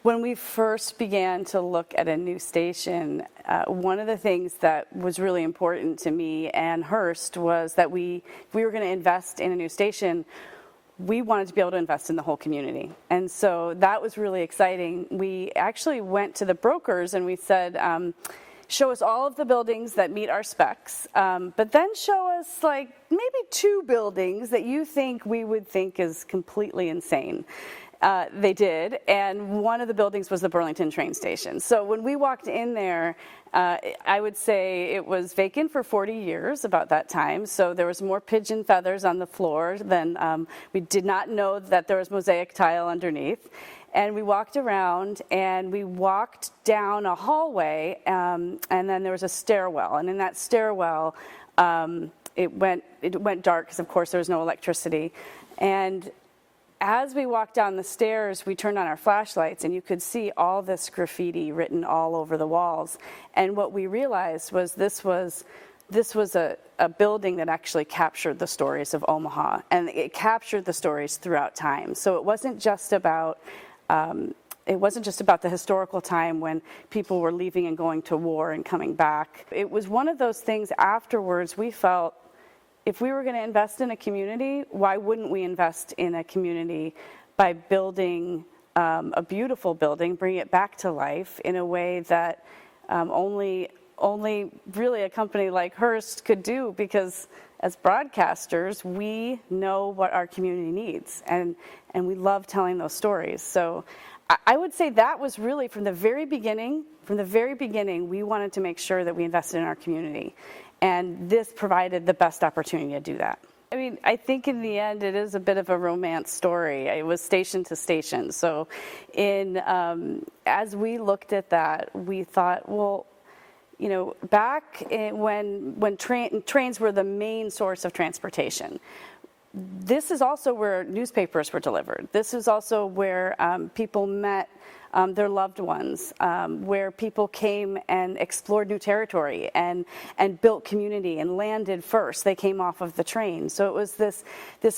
When we first began to look at a new station, one of the things that was really important to me and Hearst was that if we were going to invest in a new station, we wanted to be able to invest in the whole community. And so that was really exciting. We actually went to the brokers and we said, show us all of the buildings that meet our specs, but then show us like maybe 2 buildings that you think we would think is completely insane. They did, and one of the buildings was the Burlington train station. So when we walked in there, I would say it was vacant for 40 years about that time, so there was more pigeon feathers on the floor than we did not know that there was mosaic tile underneath. And we walked around, and we walked down a hallway, and then there was a stairwell, and in that stairwell, it went dark because, of course, there was no electricity. And as we walked down the stairs, we turned on our flashlights, and you could see all this graffiti written all over the walls. And what we realized was this was a building that actually captured the stories of Omaha, and it captured the stories throughout time. So it wasn't just about the historical time when people were leaving and going to war and coming back. It was one of those things afterwards we felt, if we were going to invest in a community, why wouldn't we invest in a community by building a beautiful building, bring it back to life in a way that only really a company like Hearst could do, because as broadcasters, we know what our community needs, and we love telling those stories. So I would say that was really from the very beginning, we wanted to make sure that we invested in our community. And this provided the best opportunity to do that. I mean, I think in the end, it is a bit of a romance story. It was station to station. So as we looked at that, we thought, well, you know, back when trains were the main source of transportation, this is also where newspapers were delivered. This is also where people met their loved ones, where people came and explored new territory and built community and landed first. They came off of the train. So it was this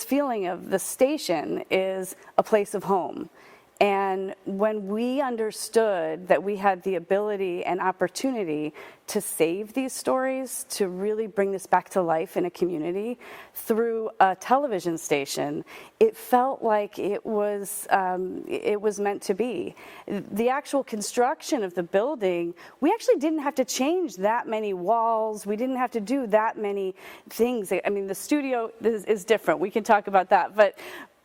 feeling of the station is a place of home. And when we understood that we had the ability and opportunity to save these stories, to really bring this back to life in a community through a television station, it felt like it was meant to be. The actual construction of the building, we actually didn't have to change that many walls. We didn't have to do that many things. I mean, the studio is different. We can talk about that.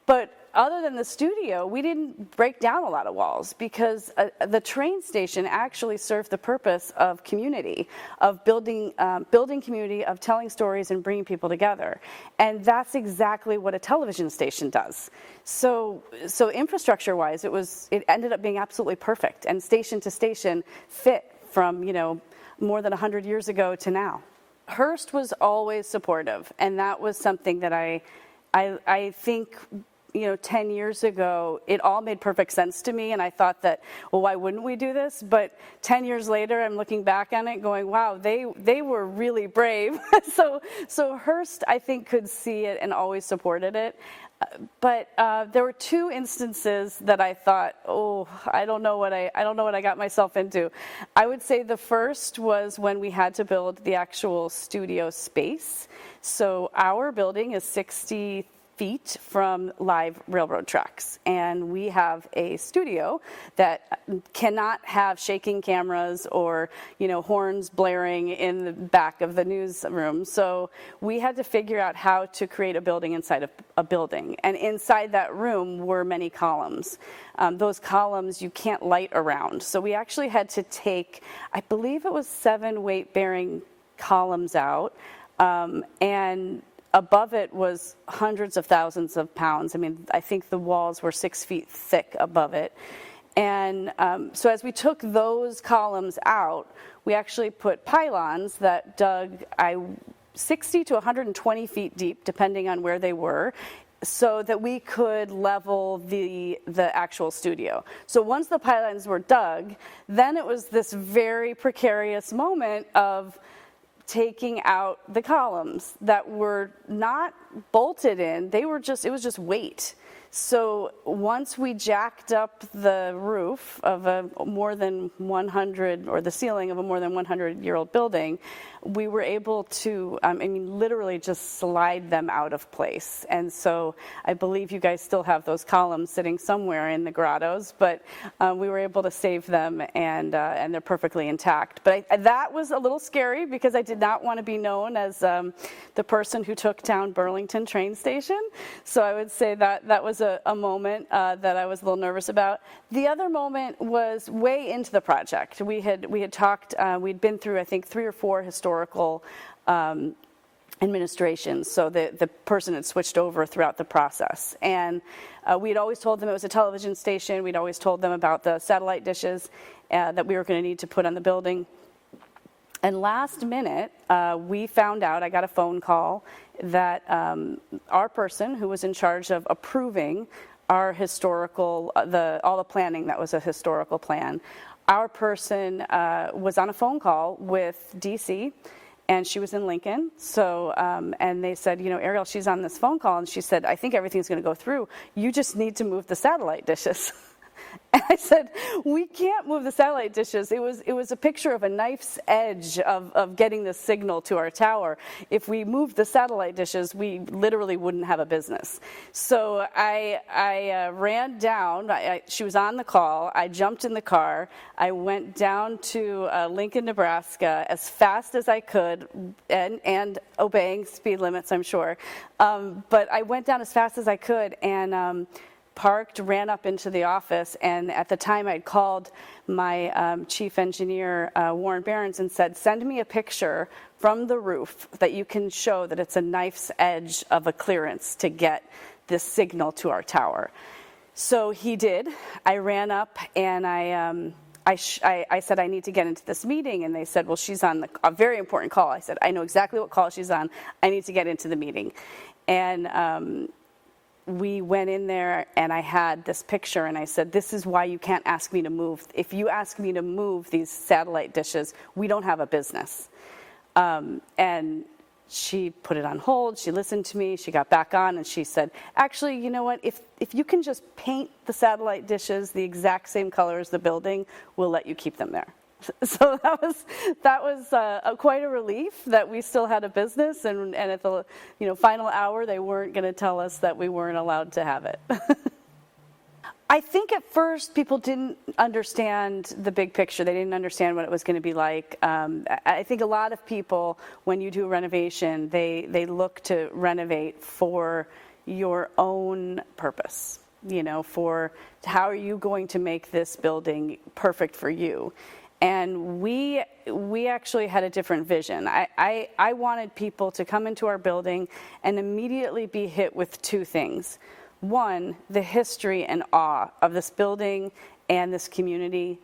But other than the studio, we didn't break down a lot of walls, because the train station actually served the purpose of community, of building community, of telling stories and bringing people together. And that's exactly what a television station does. So infrastructure-wise, it ended up being absolutely perfect, and station to station fit from, you know, more than 100 years ago to now. Hearst was always supportive, and that was something that I think, you know, 10 years ago, it all made perfect sense to me, and I thought that, well, why wouldn't we do this? But 10 years later, I'm looking back on it going, wow, they were really brave. So Hearst, I think, could see it and always supported it. But there were 2 instances that I thought, oh, I don't know what I got myself into. I would say the first was when we had to build the actual studio space. So our building is 60 feet from live railroad tracks, and we have a studio that cannot have shaking cameras or, you know, horns blaring in the back of the newsroom. So we had to figure out how to create a building inside of a building, and inside that room were many columns. Those columns you can't light around, so we actually had to take, I believe it was 7 weight-bearing columns out, and above it was hundreds of thousands of pounds. I mean, I think the walls were 6 feet thick above it. And so as we took those columns out, we actually put pylons that dug 60 to 120 feet deep, depending on where they were, so that we could level the actual studio. So once the pylons were dug, then it was this very precarious moment of taking out the columns that were not bolted in. It was just weight. So once we jacked up the roof of a more than 100, or the ceiling of a more than 100-year-old building, we were able to, literally just slide them out of place. And so I believe you guys still have those columns sitting somewhere in the grottos, but we were able to save them, and they're perfectly intact. But that was a little scary, because I did not want to be known as the person who took down Burlington train station. So I would say that was a moment that I was a little nervous about. The other moment was way into the project. We had talked, we'd been through, I think, 3 or 4 historical administrations, so the person had switched over throughout the process. And we'd always told them it was a television station. We'd always told them about the satellite dishes that we were going to need to put on the building. And last minute, we found out, I got a phone call, that our person who was in charge of approving our historical, all the planning that was a historical plan, our person was on a phone call with DC, and she was in Lincoln. So, and they said, Ariel, she's on this phone call, and she said, I think everything's going to go through. You just need to move the satellite dishes. And I said, we can't move the satellite dishes. It was a picture of a knife's edge of getting the signal to our tower. If we moved the satellite dishes, we literally wouldn't have a business. So I ran down. She was on the call. I jumped in the car. I went down to Lincoln, Nebraska as fast as I could, and obeying speed limits, I'm sure. But I went down as fast as I could, and parked, ran up into the office, and at the time I'd called my chief engineer, Warren Behrens, and said, send me a picture from the roof that you can show that it's a knife's edge of a clearance to get this signal to our tower. So he did. I ran up, and I said, I need to get into this meeting, and they said, well, she's on a very important call. I said, I know exactly what call she's on. I need to get into the meeting. And we went in there, and I had this picture, and I said, this is why you can't ask me to move. If you ask me to move these satellite dishes, we don't have a business. And she put it on hold. She listened to me. She got back on, and she said, actually, you know what? If you can just paint the satellite dishes the exact same color as the building, we'll let you keep them there. So that was quite a relief that we still had a business, and at the final hour they weren't going to tell us that we weren't allowed to have it. I think at first people didn't understand the big picture. They didn't understand what it was going to be like. I think a lot of people, when you do a renovation, they look to renovate for your own purpose. For how are you going to make this building perfect for you. And we actually had a different vision. I wanted people to come into our building and immediately be hit with 2 things. One, the history and awe of this building and this community.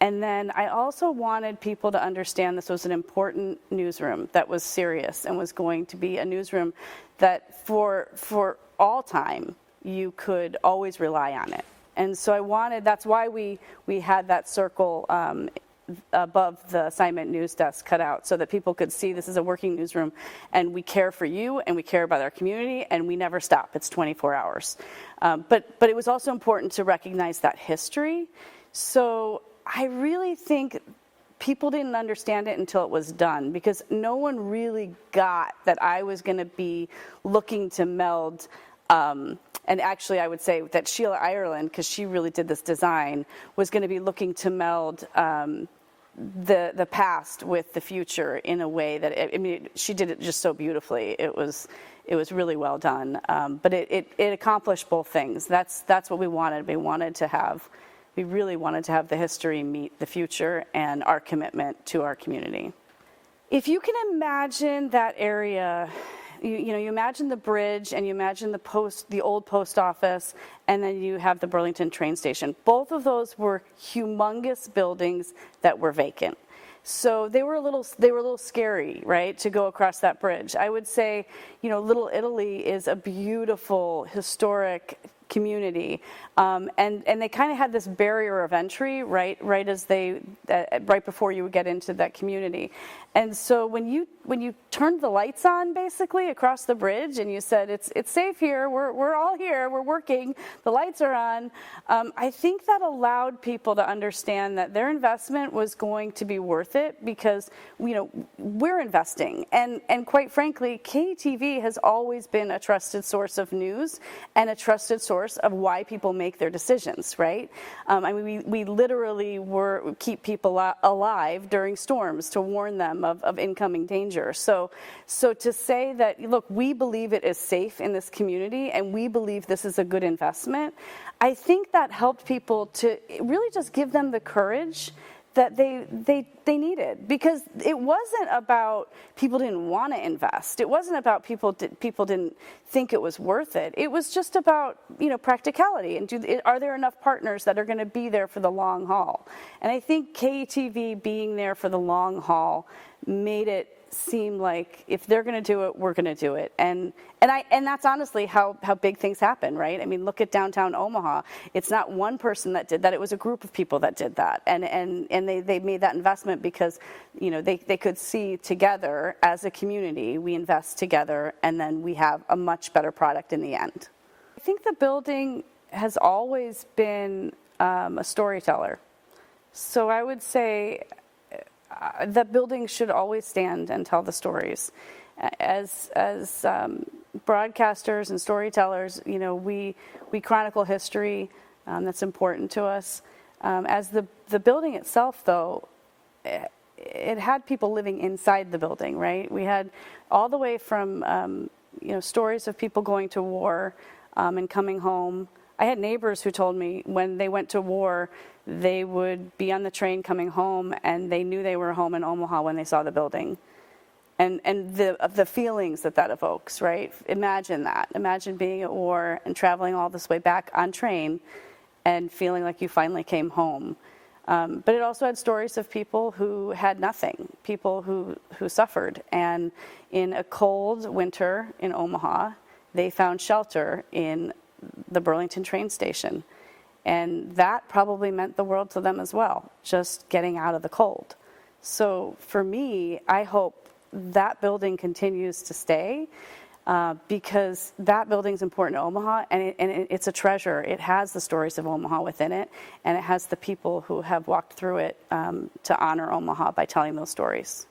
And then I also wanted people to understand this was an important newsroom that was serious and was going to be a newsroom that for all time you could always rely on it. And so that's why we had that circle above the assignment news desk cut out, so that people could see this is a working newsroom, and we care for you, and we care about our community, and we never stop. It's 24 hours. But it was also important to recognize that history. So I really think people didn't understand it until it was done, because no one really got that I was going to be looking to meld and actually, I would say that Sheila Ireland, because she really did this design, was going to be looking to meld the past with the future in a way that, she did it just so beautifully. It was really well done. But it accomplished both things. That's what we wanted. We really wanted to have the history meet the future and our commitment to our community. If you can imagine that area, you imagine the bridge, and you imagine the old post office, and then you have the Burlington train station. Both of those were humongous buildings that were vacant. So they were a little scary, right, to go across that bridge. I would say, Little Italy is a beautiful, historic community, and they kind of had this barrier of entry right before you would get into that community. And so when you turned the lights on basically across the bridge and you said it's safe here, we're all here, we're working, the lights are on, I think that allowed people to understand that their investment was going to be worth it, because we're investing, and quite frankly, KETV has always been a trusted source of news and a trusted source of why people make their decisions, right? I mean, we literally keep people alive during storms to warn them of incoming danger. So to say that, look, we believe it is safe in this community and we believe this is a good investment, I think that helped people to really just give them the courage that they needed, because it wasn't about people didn't want to invest. It wasn't about people didn't think it was worth it. It was just about practicality and are there enough partners that are going to be there for the long haul? And I think KETV being there for the long haul made it seem like if they're going to do it, we're going to do it. And that's honestly how big things happen, right? I mean, look at downtown Omaha. It's not one person that did that. It was a group of people that did that. And they made that investment because, they could see together as a community, we invest together, and then we have a much better product in the end. I think the building has always been a storyteller. So I would say the building should always stand and tell the stories. As broadcasters and storytellers, we chronicle history. That's important to us. As the building itself, though, it had people living inside the building, right? We had all the way from stories of people going to war and coming home. I had neighbors who told me when they went to war, they would be on the train coming home and they knew they were home in Omaha when they saw the building. And the feelings that evokes, right? Imagine that. Imagine being at war and traveling all this way back on train and feeling like you finally came home. But it also had stories of people who had nothing, people who suffered. And in a cold winter in Omaha, they found shelter in the Burlington train station. And that probably meant the world to them as well, just getting out of the cold. So for me, I hope that building continues to stay because that building's important to Omaha, and it's a treasure. It has the stories of Omaha within it, and it has the people who have walked through it to honor Omaha by telling those stories.